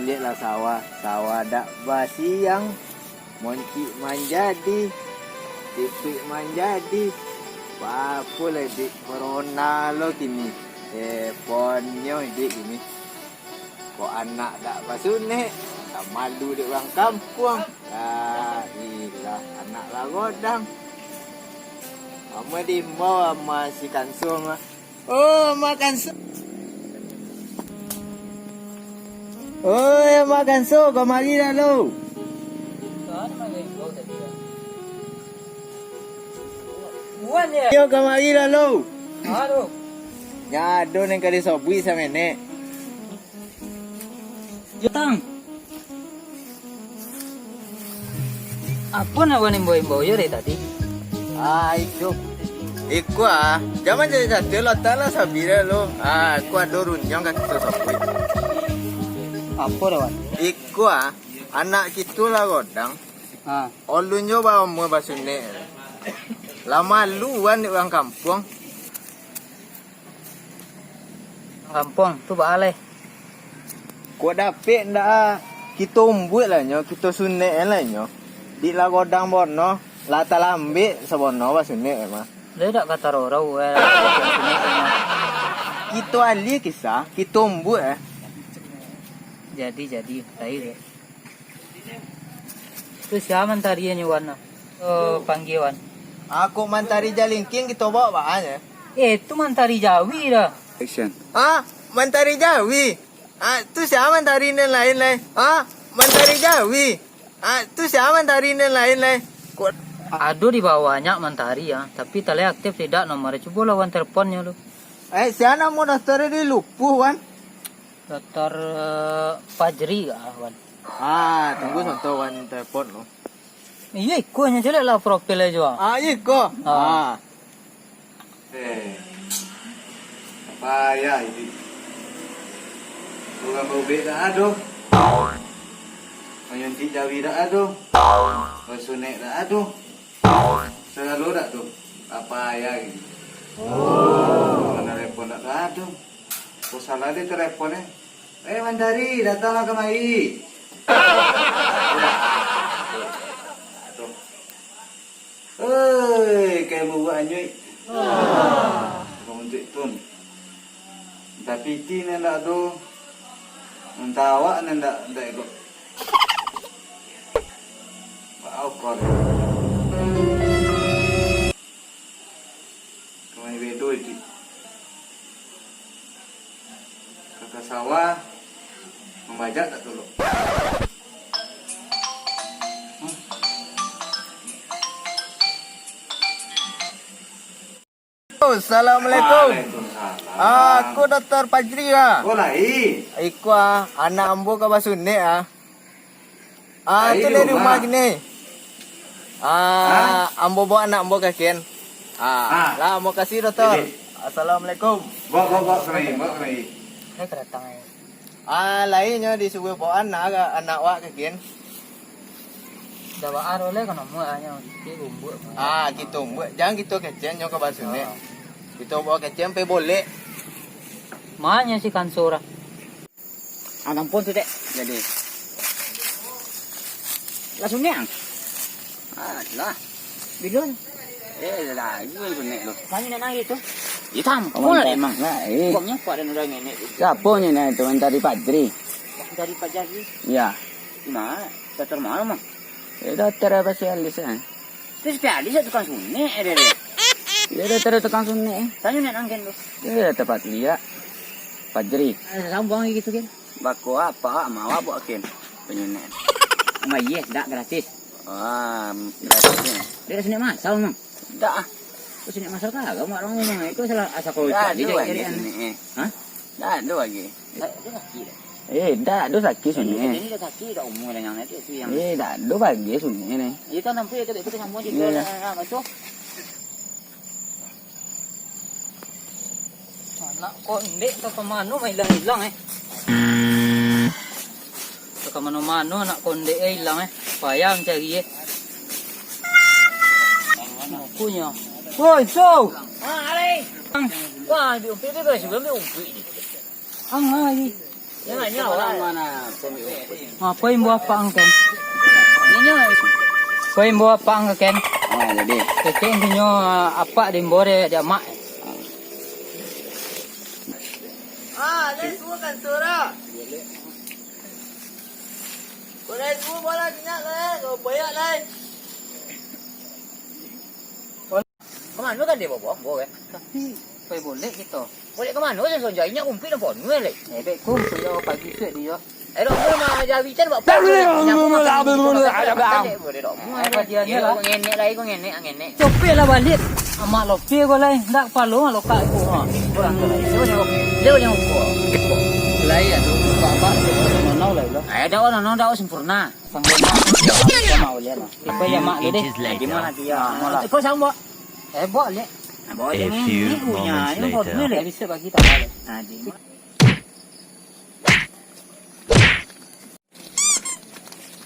lihatlah sawah. Sawah dak basiang. Moncik manjadi. Tipik manjadi. Apa lah dik corona lo kini. Telefonnya dik ini. Kok anak dak basunek. Tak malu dik orang kampung. Ilah anak lah godang. Ama dimbau sama si kansung lah. Oh, makan so. Oh, makan so. Kau mari dah lo. Buan ya? Yo, kau mari dah lo. Aduh. Nyado neng kali sobui sama nek. Jutang. Apa nak buat imbau-imbau ya dari tadi? Itu. Iku jangan jadi satu lo tanah sabira lo. Aku ada runyang kaki tu sobui. Apa dah Wan? Iku anak kita lah godang. Ha. Olunyo bawa mu basunek. Lama luan di orang kampung. Kampung tu balai. Kau dapet ndak kita umbut lah nyo, kita sunek lah nyo. Di la godang bono, la talambe sabono ba sunek mah. Dia tak kata rau Kita ahli kisah, kita umbut Jadi tahu dia. Tu siapa mentarinya Wan? Panggil Wan. Aku mantari jalingking kita bawa bahannya. Tu mentari Jawi dah. Action. Mantari Jawi. Tu siapa mantari yang lain-lain? Mantari Jawi. Tu siapa mantari yang lain-lain? Aduh di bawahnya mentari ya, tapi tali aktif tidak nomornya. Coba lawan teleponnya lu. Siapa mau daftar di lupuh Wan? Dokter Fajri kah Wan? Tunggu contoh Wan telepon lo. Iya, ikunya jelek lah profilnya juga. Iko. Apa ya ini? Bukan bau beda aduh. Ayun Jawi dah aduh. Basunek dah aduh. Selalu dah tu. Apa ya ini? Mana telepon dah aduh. Kau salah dia teleponnya. Mandari, datanglah kemari. Kayak buat anyui. Kau untuk tun. Tapi ti nenda do. Entah awak nenda ikut. Wow kor. Kau bedo itu. Kakak sawah membajak tak dulu. Assalamualaikum. Aku Dr. Fajri Oh lai. Iku anak ambo ke basunek tu dari rumah gini. Ambo bawa anak ambo ke ken. Lah mau kasih dokter. Assalamualaikum. Bawa kemari. Saya kedatang ya. Lainnya disuruh bawa anak wak ke ken. Dawa arole kan mau hanya di bumbu. Gitu. Jangan gitu kecen nyo ke basunek. Kita bawa kecen pe boleh. Mahnya si kansura. Ampun tu dek. Jadi. Langsung ni lah. Bilun. Dah, ini benek lu. Kami nak nangis tu. Hitam. Pun emang. Bomnya kuat dan orang nenek. Siapa ni nak tu dari Padri? Dari Fajri. Ya. Mana? Dokter mana mah? Dokter apa spesialis kan? Tu spesialis tukang suntik dia. Dia dokter tukang suntik. Tanya nak nangken tu. Dia tempat lihat. Padri. Sambung gitu kan. Baku apa? Mau buat ken. Penyunet. Yes, tak gratis. Gratisnya. Dia sini masal mah. Dah. Tu sini masal kagak mak orang ngomong itu salah asal kau Dah dia dua jadi lagi sini. Hah? Dah dua lagi. Dia kaki dah. Dah dua sakit sini. Ini dia kaki dah umur dah yang itu yang. Dah dua bagi sini ni. Itu nampu itu sambung je tu. Masuk. Anak konde ke kemana mah hilang ke mana-mana anak konde hilang payah cari punya woi so Ale. wah di umpi tu sebelum di umpi lagi Jangan nyawa. Mana pun. Apa yang buat apa angken? Apa yang buat apa angken? Ah, jadi. Keke punya apa di bore dia mak. Let's go kan surah. Boleh semua bola minyak lah. Kau banyak lah. Kemana kan dia bawa? Bawa Tapi apa boleh gitu? boleh kemana? Saya sonjai minyak kumpit dan pon. Boleh. Bek kum punya pagi tu dia. Dok mah jadi bicara buat apa? Boleh dok. Apa dia ni lah? Ngenek lagi, kau ngenek. Cope lah balik. Amak lope ko lai. Ndak palo lo ka ko ha. Orang tu lagi. Dia punya ukur. Lai ya tu apa nau lai lo. Ada orang dah sempurna. Sempurna. Dia mau lihat lah. Ipa ya mak le deh. Di mana dia? Kau sama? Bawa le. Bawa A jangan few ni punya. moments Ini pon later. ni. Bisa bagi tak boleh. Di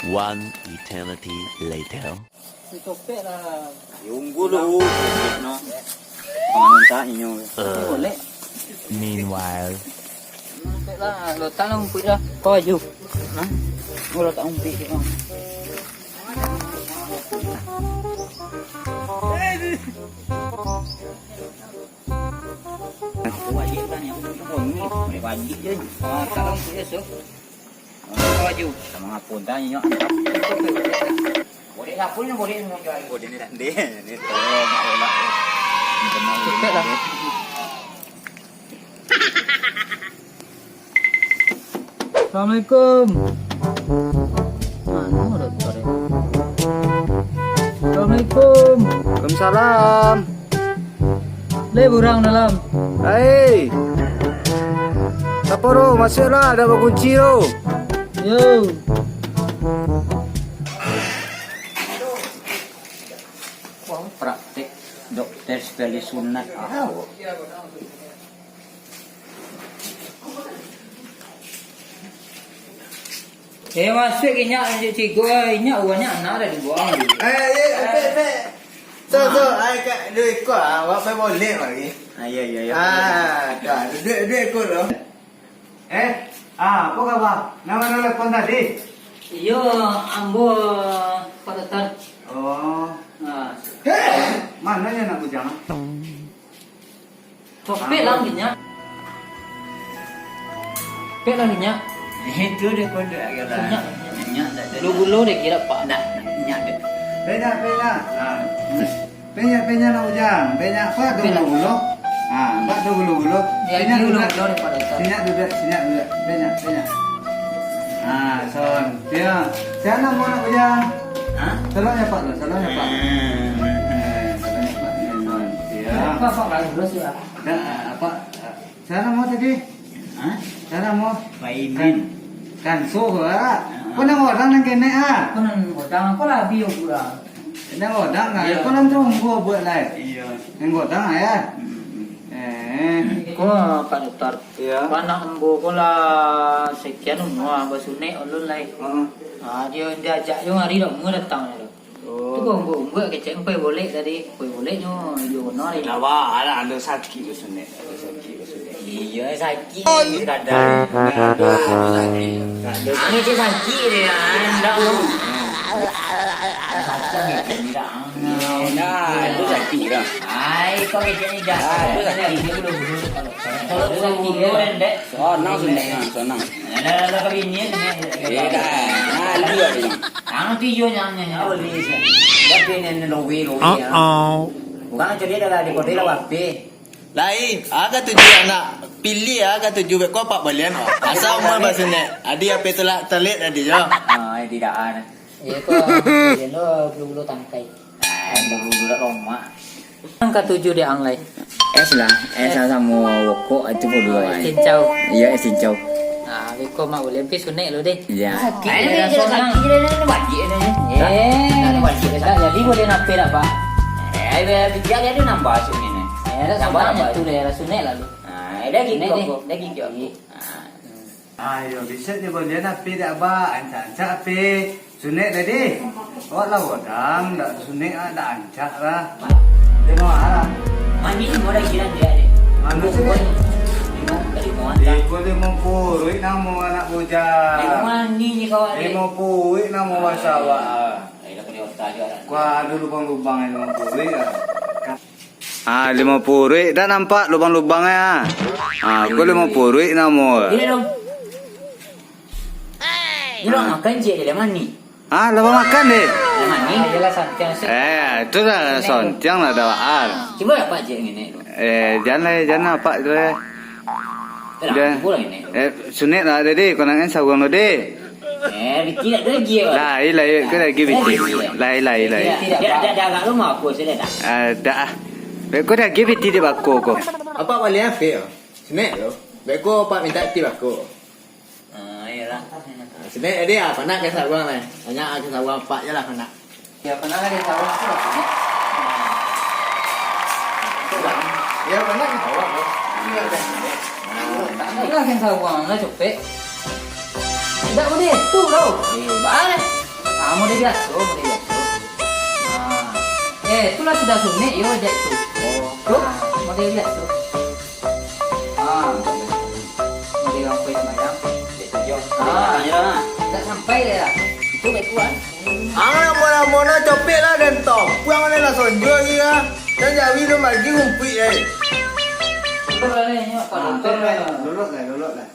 1 eternity later. Si cope lah. Yung gulo. No. Pamanunta inyo. Boleh. Meanwhile, Cope lah. Lo tak nak umpit lah. Kau aju. Ha? Lo tak umpit dia. Wajib kan yang pun ni. Boleh wajib je. Tak nak umpit esok. Kau aju. Sama ngapun tanya. boleh lah pun boleh semua jual. Boleh ni tak deh. Ni tolong olah. Cope lah. Assalamualaikum. Mana doktor ni? Assalamualaikum. Waalaikumsalam. Le burang dalam. Hei. Siapa tu? Masuklah, ada kunci tu. Yo. Praktek dokter sekali sunat. Ah. Masuk ke nyak cikgu nyak uangnya anak dah dibuang. So, ai kat dia ikut awak mai boleh lagi. Ya. Dah, dia ikut tu. Apa khabar? Nama telefon tadi? Yo ambo Pak Doktor. Oh. Ha. Mana yang nak bujang? Topik lah nyak. Pek lah nyak. Itu dia kode agak lah. Nyak. Nyak tak ada. Lu gulo deh kira Pak. Nak nyak dia. Banyak. Banyak nak bujang. Banyak apa? Dulu. Pak dulu. Ya Banyak gulo dulu. deh Pak Doktor. Banyak dulu. Banyak. Son. Dia. Siapa mau nak bujang? Salahnya Pak. Salahnya Pak. Ya. Apa Pak dulu sih lah. Apa? Siapa mau tadi? Siapa mau? Paimin. Kan suhu lah. Kau nak orang yang kena Kau nan godang aku lah bio pura. Nak orang kan? Kau nak tunggu buat lain. Iya. Yang orang ya. Ko Pak Doktor. Ya. Anak ambo ko lah sekian umur basune ulun lai. Dia ajak yo hari dah mu datang dah. Tu ko ambo kecek empai boleh tadi. Boleh yo no ni. Lawa ada anda sakit besune. Iya sakit. Kadang. Ini dia sakit dia. Ndak lu. Nah, itu sakit dah. Ai, kau kecek ni dah. Itu sakit. Dia belum Kalau tu sakit dia ndek. Sonang sunai sonang. Dah kau ini ni. Eh dah. Nah, dia ni. Ang tiyo nya boleh. Dah penen lowi. Bukan jadi dah di kota wapi. Lain, aga tuju anak pilih aga tuju kau pak balian. Asal umur bahasanya. Adi apa telah terlihat adi jo. Tidak ada. Ya ko dia lo belum tangkai. Dulu Roma. Ang ketujuh dia ang lai. Es lah. Es sama woko itu pun dua. Cincau. Iya, es cincau. Ko mak boleh pi sunek lo deh. Iya. Ini dia sakit dia ni wajib ni. Tak jadi boleh nape dah Pak. Biar dia nambah sini ni. Dah sabarnya tu dah sunek lalu. Dah gitu. Ayo, bisa dia boleh nak pi dah ba, ancak pi. Sunek tadi. Awak lah wadang, dak sunek dak ancak lah. Dia mau arah. Mandi semua dah kira dia ni. Mana sini? Dari mana? Ikut 50 duit nama anak bujang. Dari mana ni kawan ni? 50 duit nama bahasa awak. Dah kena otak dia lah. Gua ada lubang-lubang yang 50 duit lah. 50 duit dah nampak lubang-lubangnya. Aku 50 duit nama. Gila dong. Gila makan je dari mana ni? Lubang makan deh. Dari mana ni? Jelas santiang sih. Itu dah sontiang lah dawaan. Cuba dapat je ni. Jangan apa tu eh. Dah. Boleh ni. Sunit lah deh, kau nak sawang lo deh. Bikin tak lagi ya. Lai, kau lagi bikin. Lai. Tidak, dah agak rumah aku sudah dah. Dah. Kau dah give it di bako kau. Apa boleh apa? Senek tu. Beko pak minta tip aku. Iyalah. Senek dia apa nak ke sawang lah. Hanya ke sawang pak je lah nak. Ya pernah ada tahu sih. Ya mana ke sawang tu? Tak ada kan sawang lah cepet. Tak boleh tu tau. Balik. Mau dia biasa, itulah sudah sunyi yo je tu. Tu, mau dia biasa. Mau dia sampai semayang. Ya. Tak sampai dah. Itu baik kuat. Mona cepet lah dan top. Puang mana lah sonjo lagi lah. Dan jadi tu lagi ngumpul eh. Boleh ni apa doktor lah. Lulus lah.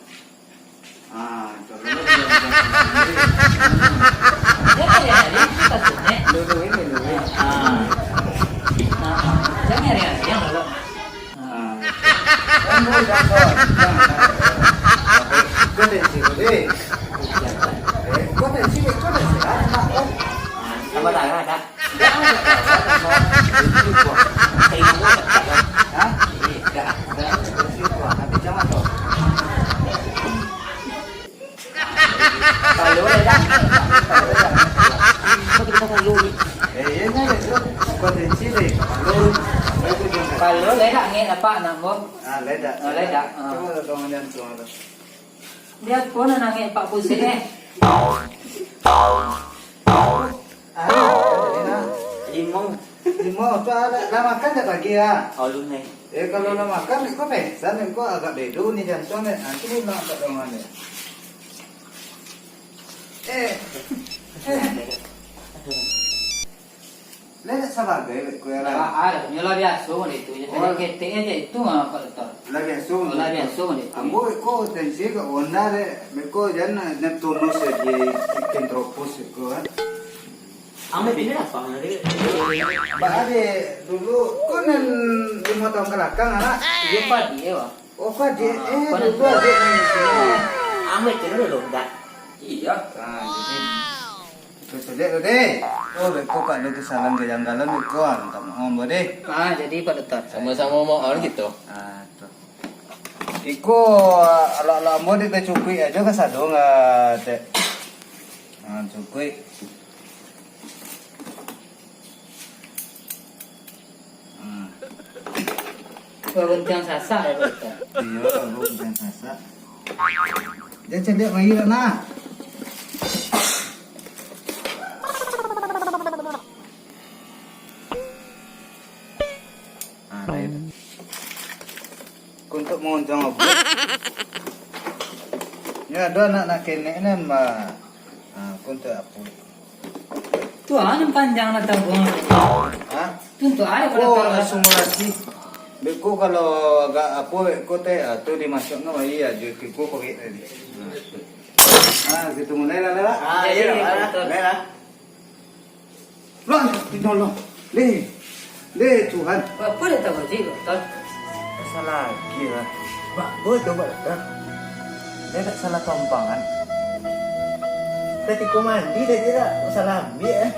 Ya, kita sunyi. Jangan yang lalu. Apa tak ada? Kalau ada, kita perlu ni. Kalau ledak ni apa nak bom? Ledak. Coba tolong jangan tu. Dia pun nak ngek 40 sen eh. Lima tu dah makan dah pagi lah. Alun ni. Kalau dah makan, kau pesan, kau agak bedu ni jantung ni. Nanti ni nak tak tahu mana. Ledak sabar ke? Kau yang Ada, nyola biasa ni tu. Jadi ketek aja itu apa letak. lagi asum. Nyola biasa ni. Ambo ko tensi ka onda re meko janna neptuno se di kentropos ko kan. Ame pilih apa hari? Ba ade dulu konen 5 tahun ke belakang anak. Dia padi ya. Oh padi dulu ade ni. Ame pilih dulu dah. Iya. Terus lihat deh. Oh beko kan ada kesalahan kejanggalan beko tak mau deh. Jadi Pak Dokter. Sama-sama mohon gitu. Tuh. Iko ala mo di cukui aja ka sadong te. Cukui. Kebencian sasak ya Pak Dokter. Iya, lu jangan sasak. Jangan cedek lagi lah nak. Untuk mengoncong apa? Ya ada anak kene ni mah. Untuk apa? Tu yang panjang lah tahu. Tu untuk ada Oh, pada tahu. simulasi. Beko kalau agak apa beko teh tu dimasuk no iya je kiko pakai tadi. Kita mulai lah. Iya lah. Loh, tolong. Le Tuhan. Apa dia tahu sih Dokter? Salah lagi lah. Bagus tu Dokter. Dia tak salah tompangan. Tadi kau mandi dah dia tak salah ambil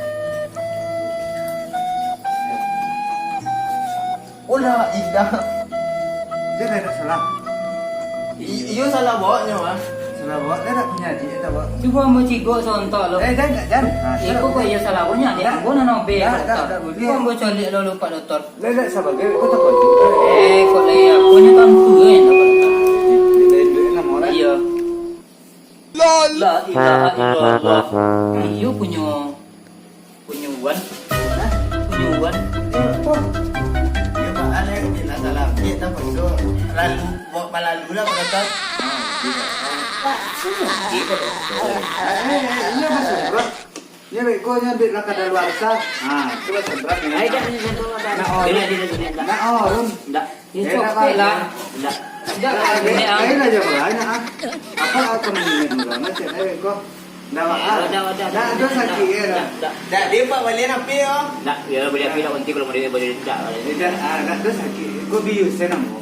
Olah indah. Dia tak salah. Iyo salah bawa nya mah. Salah bawa dia tak punya dia tak bawa. Cuba mau cikgu contoh lo. Jangan. Iku kok ya salah punya dia. Gua nak be. Tak boleh. Kau mau colik lo Pak Dokter. Le sabar ke kau tak boleh. Kok le aku ni kan tu kan Pak Dokter. Le nama orang. Iya. La ilaha illallah. Iyo punya wan. Punya wan. Yo tak ada yang salah ambil tak perlu. Lalu malalu lah kata. Ini masuk berat. Ini bekonya di langkah daluarsa. Nah, itu masuk berat. Ai dah ni sentuh ada. Dia dia dia. Nah, oh, Rum. Enggak. Itu okey lah. Enggak. Enggak ni ah. Kain aja banyak ah. Apa aku minum dulu macam beko. Dah ah. Dah ada sakit ya. Dah dia pak balik api oh. Enggak, dia boleh pilih nanti kalau mau dia boleh tidak. Dah ada sakit. Kau bius senang kau.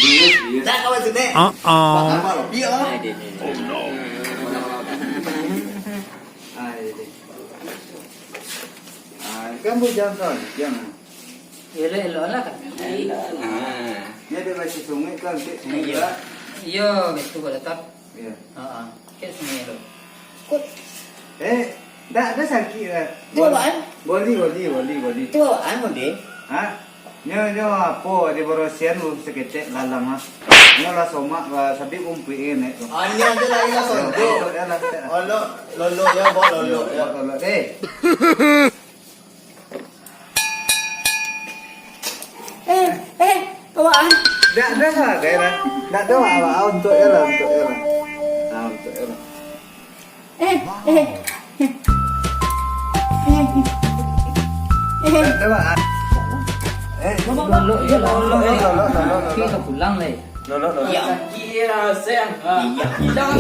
Bius. Dah kau sini. Uh-oh. Apa api oh. Kamu jangan, jangan. Elok lah kan. Ni ada masih sungai kan, sungai juga. Yo, itu boleh tak. Ya. Ha. Ke sungai tu. Dah ada sakit lah. Tu apaan? Boli. Tu apaan mo di? Ha? Nyo apa di Borosian lu seketek lalang ah. Nyo lah somak sabi umpi ini tu. Anya tu lagi lah sonjo. Olo lolo ya bo lolo ya. Lolo deh. Apaan? Dah lah daerah. Dah ada apa untuk era. Ah untuk era. Dah apa? Lolo ya lolo. Kita pulang leh. Lolo. Ya kira sayang. Jangan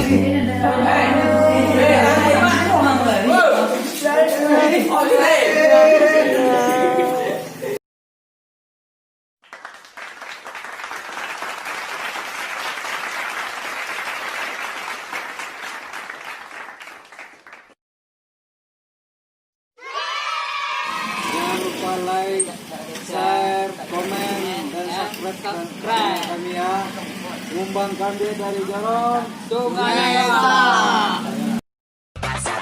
lupa like, share, komen, dan subscribe kami ya. Umbangkan dia dari Jorong.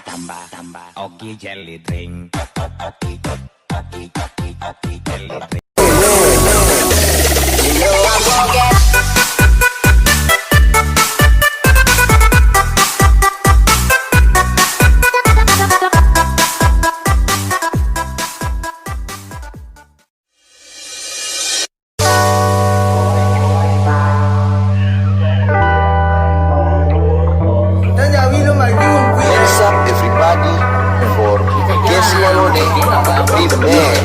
Tambah. Oki jelly drink. Oki jelly drink. Hands up everybody for Jesse Alone. Be mad.